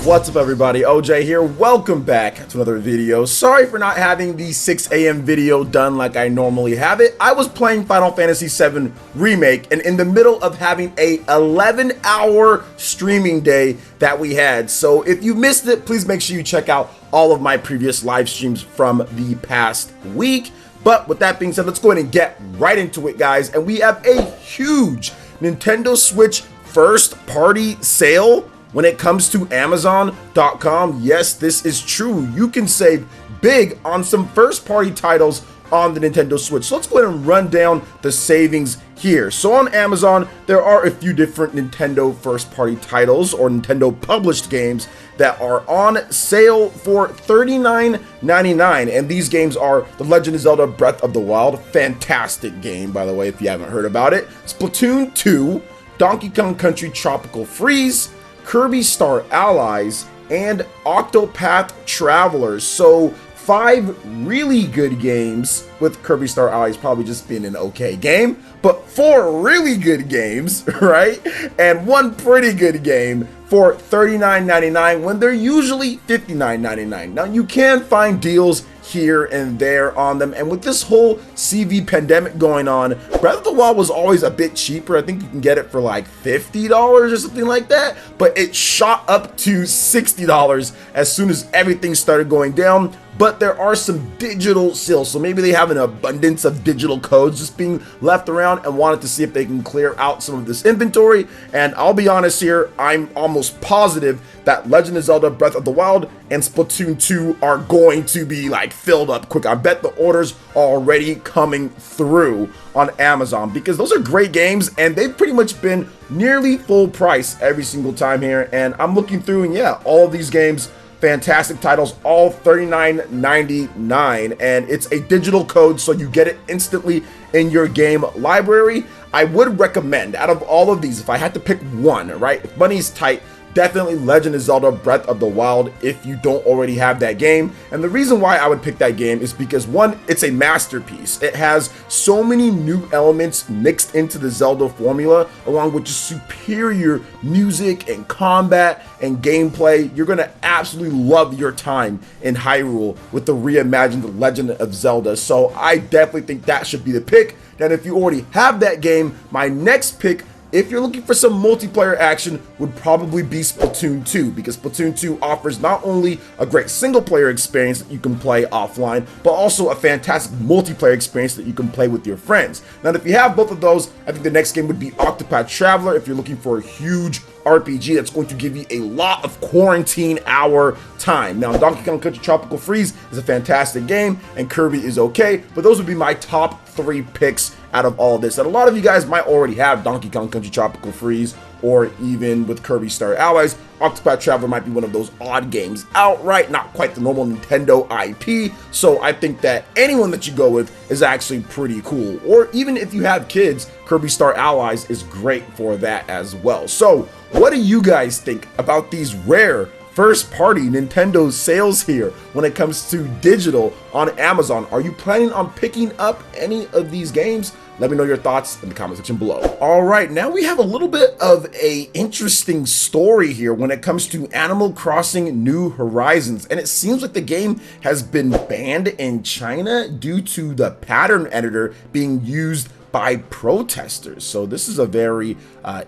What's up everybody, OJ here, welcome back to another video. Sorry for not having the 6 a.m. video done like I normally have it. I was playing Final Fantasy VII Remake and in the middle of having a 11-hour streaming day that we had. So if you missed it, please make sure you check out all of my previous live streams from the past week. But with that being said, let's go ahead and get right into it, guys. And we have a huge Nintendo Switch first party sale when it comes to Amazon.com. Yes, this is true. You can save big on some first-party titles on the Nintendo Switch. So let's go ahead and run down the savings here. So on Amazon, there are a few different Nintendo first-party titles or Nintendo published games that are on sale for $39.99. And these games are The Legend of Zelda Breath of the Wild, fantastic game, by the way, if you haven't heard about it. Splatoon 2, Donkey Kong Country Tropical Freeze, Kirby Star Allies, and Octopath Traveler. So 5 really good games, with Kirby Star Allies probably just being an okay game, but 4 really good games, right? And 1 pretty good game for $39.99 when they're usually $59.99. Now you can find deals here and there on them, and with this whole CV pandemic going on, Breath of the Wild was always a bit cheaper. I think you can get it for like $50 or something like that, but it shot up to $60 as soon as everything started going down. But there are some digital sales, so maybe they have an abundance of digital codes just being left around and wanted to see if they can clear out some of this inventory. And I'll be honest here, I'm almost positive that Legend of Zelda Breath of the Wild and Splatoon 2 are going to be like filled up quick. I bet the orders are already coming through on Amazon because those are great games and they've pretty much been nearly full price every single time here. And I'm looking through and yeah, all of these games, fantastic titles, all $39.99, and it's a digital code, so you get it instantly in your game library. I would recommend, out of all of these, if I had to pick one, right, if money's tight, definitely Legend of Zelda Breath of the Wild if you don't already have that game. And the reason why I would pick that game is because, one, it's a masterpiece. It has so many new elements mixed into the Zelda formula, along with just superior music and combat and gameplay. You're going to absolutely love your time in Hyrule with the reimagined Legend of Zelda. So I definitely think that should be the pick. And if you already have that game, my next pick, if you're looking for some multiplayer action, would probably be Splatoon 2, because Splatoon 2 offers not only a great single player experience that you can play offline, but also a fantastic multiplayer experience that you can play with your friends. Now, if you have both of those, I think the next game would be Octopath Traveler if you're looking for a huge RPG that's going to give you a lot of quarantine hour time. Now, Donkey Kong Country Tropical Freeze is a fantastic game, and Kirby is okay, but those would be my top 3 picks out of all this. And a lot of you guys might already have Donkey Kong Country Tropical Freeze, or even with Kirby Star Allies, Octopath Traveler might be one of those odd games outright, not quite the normal Nintendo IP. So I think that anyone that you go with is actually pretty cool. Or even if you have kids, Kirby Star Allies is great for that as well. So what do you guys think about these rare first-party Nintendo sales here when it comes to digital on Amazon? Are you planning on picking up any of these games? Let me know your thoughts in the comment section below. All right, now we have a little bit of a interesting story here when it comes to Animal Crossing New Horizons, and it seems like the game has been banned in China due to the pattern editor being used by protesters. So this is a very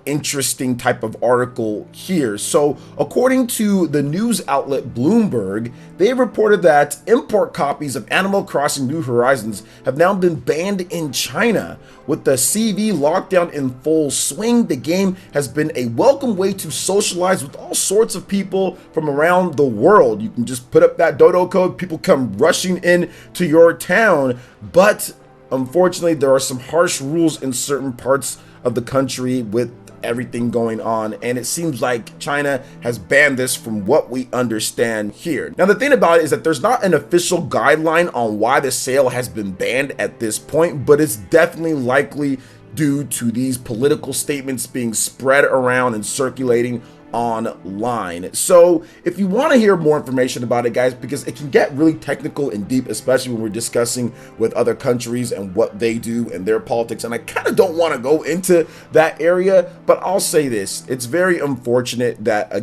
interesting type of article here. So according to the news outlet Bloomberg, they reported that import copies of Animal Crossing New Horizons have now been banned in China. With the CV lockdown in full swing, the game has been a welcome way to socialize with all sorts of people from around the world. You can just put up that dodo code, people come rushing in to your town, but unfortunately, there are some harsh rules in certain parts of the country with everything going on, and it seems like China has banned this from what we understand here. Now, the thing about it is that there's not an official guideline on why the sale has been banned at this point, but it's definitely likely due to these political statements being spread around and circulating online. So if you want to hear more information about it, guys, because it can get really technical and deep, especially when we're discussing with other countries and what they do and their politics, and I kind of don't want to go into that area, but I'll say this: it's very unfortunate that a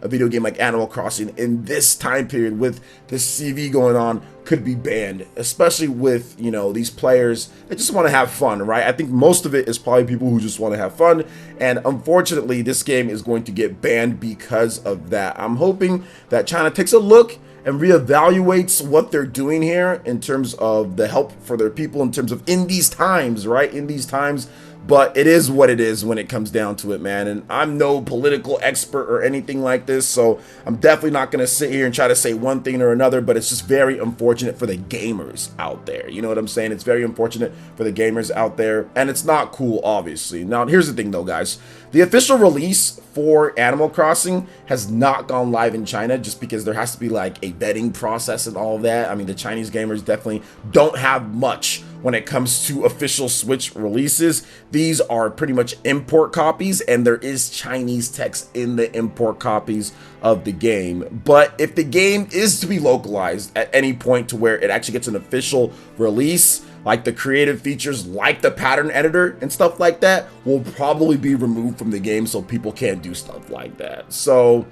video game like Animal Crossing in this time period with this CV going on could be banned, especially with, you know, these players that just want to have fun, right? I think most of it is probably people who just want to have fun, and unfortunately this game is going to get banned because of that. I'm hoping that China takes a look and reevaluates what they're doing here in terms of the help for their people, in terms of in these times, right? In these times. But it is what it is when it comes down to it, man. And I'm no political expert or anything like this, so I'm definitely not going to sit here and try to say one thing or another, but it's just very unfortunate for the gamers out there. You know what I'm saying? It's very unfortunate for the gamers out there, and it's not cool, obviously. Now, here's the thing, though, guys. The official release for Animal Crossing has not gone live in China just because there has to be like a vetting process and all of that. I mean, the Chinese gamers definitely don't have much when it comes to official Switch releases. These are pretty much import copies, and there is Chinese text in the import copies of the game. But if the game is to be localized at any point to where it actually gets an official release, like the creative features like the pattern editor and stuff like that will probably be removed from the game, so people can't do stuff like that. So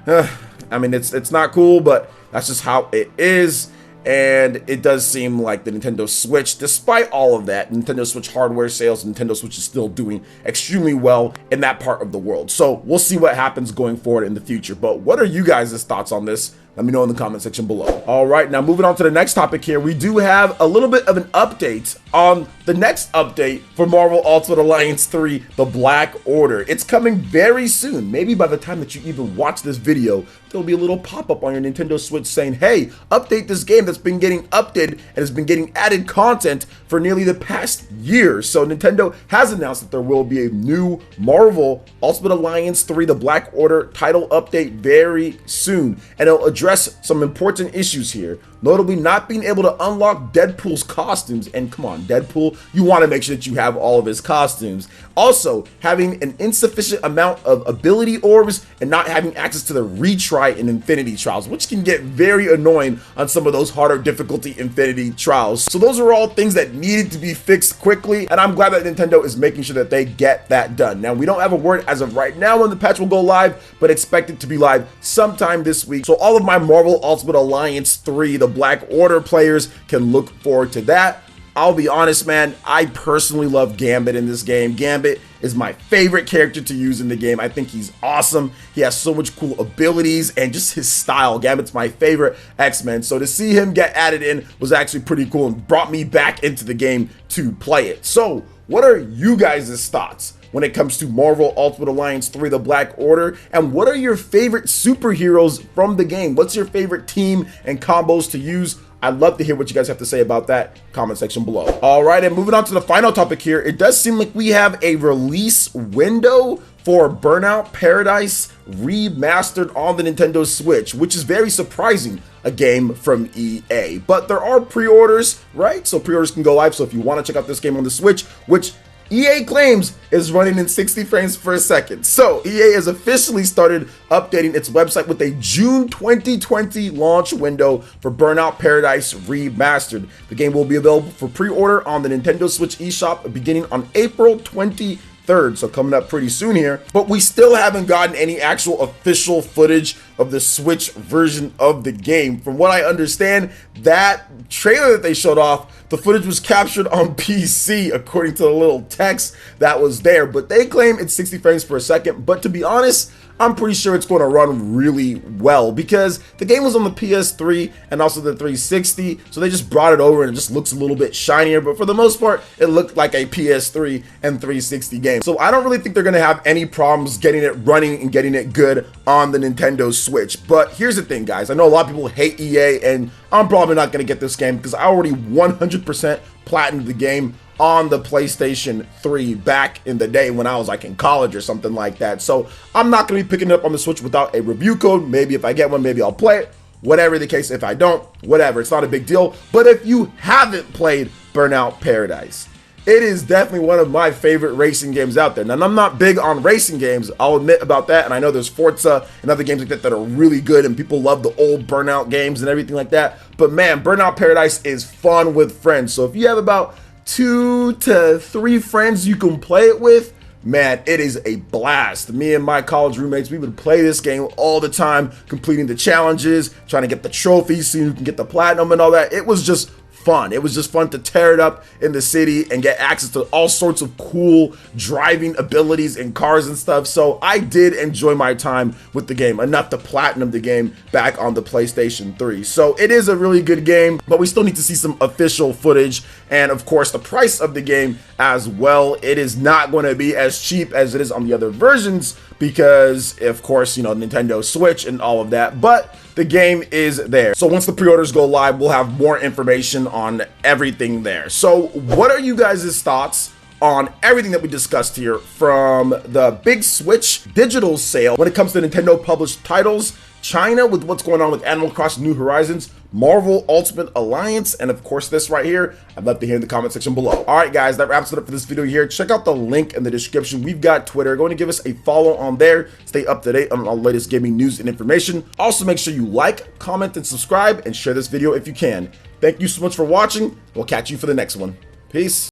I mean, it's not cool, but that's just how it is. And it does seem like the Nintendo Switch, despite all of that, Nintendo Switch hardware sales, Nintendo Switch is still doing extremely well in that part of the world. So we'll see what happens going forward in the future. But what are you guys' thoughts on this? Let me know in the comment section below. All right, now moving on to the next topic here, we do have a little bit of an update on the next update for Marvel Ultimate Alliance 3, The Black Order. It's coming very soon. Maybe by the time that you even watch this video, there'll be a little pop-up on your Nintendo Switch saying, hey, update this game that's been getting updated and has been getting added content for nearly the past year. So Nintendo has announced that there will be a new Marvel Ultimate Alliance 3, The Black Order title update very soon, and it'll address some important issues here, notably not being able to unlock Deadpool's costumes. And come on, Deadpool, you want to make sure that you have all of his costumes. Also, having an insufficient amount of ability orbs and not having access to the retry in Infinity Trials, which can get very annoying on some of those harder difficulty Infinity Trials. So those are all things that needed to be fixed quickly, and I'm glad that Nintendo is making sure that they get that done. Now, we don't have a word as of right now when the patch will go live, but expect it to be live sometime this week. So all of my Marvel Ultimate Alliance 3, The Black Order players can look forward to that. I'll be honest, man, I personally love Gambit in this game. Gambit is my favorite character to use in the game. I think he's awesome. He has so much cool abilities and just his style. Gambit's my favorite X-Men. So to see him get added in was actually pretty cool and brought me back into the game to play it. So what are you guys' thoughts when it comes to Marvel Ultimate Alliance 3, The Black Order? And what are your favorite superheroes from the game? What's your favorite team and combos to use? I'd love to hear what you guys have to say about that. Comment section below. All right, and moving on to the final topic here, it does seem like we have a release window for Burnout Paradise Remastered on the Nintendo Switch, which is very surprising, a game from EA. But there are pre-orders, right? So pre-orders can go live. So if you want to check out this game on the Switch, which EA claims is running in 60 frames per second. So EA has officially started updating its website with a June 2020 launch window for Burnout Paradise Remastered. The game will be available for pre-order on the Nintendo Switch eShop beginning on April 23rd, so coming up pretty soon here. But we still haven't gotten any actual official footage of the Switch version of the game. From what I understand, that trailer that they showed off, the footage was captured on PC according to the little text that was there, but they claim it's 60 frames per second. But to be honest, I'm pretty sure it's going to run really well because the game was on the PS3 and also the 360, so they just brought it over and it just looks a little bit shinier, but for the most part, it looked like a PS3 and 360 game. So I don't really think they're going to have any problems getting it running and getting it good on the Nintendo Switch. But here's the thing, guys. I know a lot of people hate EA, and I'm probably not going to get this game because I already 100% platinumed the game on the PlayStation 3 back in the day when I was like in college or something like that. So I'm not going to be picking it up on the Switch without a review code. Maybe if I get one, maybe I'll play it. Whatever the case, if I don't, whatever, it's not a big deal. But if you haven't played Burnout Paradise, it is definitely one of my favorite racing games out there. Now, I'm not big on racing games, I'll admit about that, and I know there's Forza and other games like that that are really good, and people love the old Burnout games and everything like that, but man, Burnout Paradise is fun with friends. So if you have about 2 to 3 friends you can play it with, man, it is a blast. Me and my college roommates, we would play this game all the time, completing the challenges, trying to get the trophies so you can get the platinum and all that. It was just fun. It was just fun to tear it up in the city and get access to all sorts of cool driving abilities in cars and stuff. So I did enjoy my time with the game enough to platinum the game back on the PlayStation 3. So it is a really good game, but we still need to see some official footage and of course the price of the game as well. It is not going to be as cheap as it is on the other versions because of course, you know, Nintendo Switch and all of that, but the game is there. So once the pre-orders go live, we'll have more information on everything there. So what are you guys' thoughts on everything that we discussed here, from the big Switch digital sale when it comes to Nintendo published titles, China with what's going on with Animal Crossing New Horizons, Marvel Ultimate Alliance, and of course this right here? I'd love to hear in the comment section below. All right guys, that wraps it up for this video here. Check out the link in the description. We've got Twitter. Go and give us a follow on there. Stay up to date on all the latest gaming news and information. Also make sure you like, comment, and subscribe, and share this video if you can. Thank you so much for watching. We'll catch you for the next one. Peace.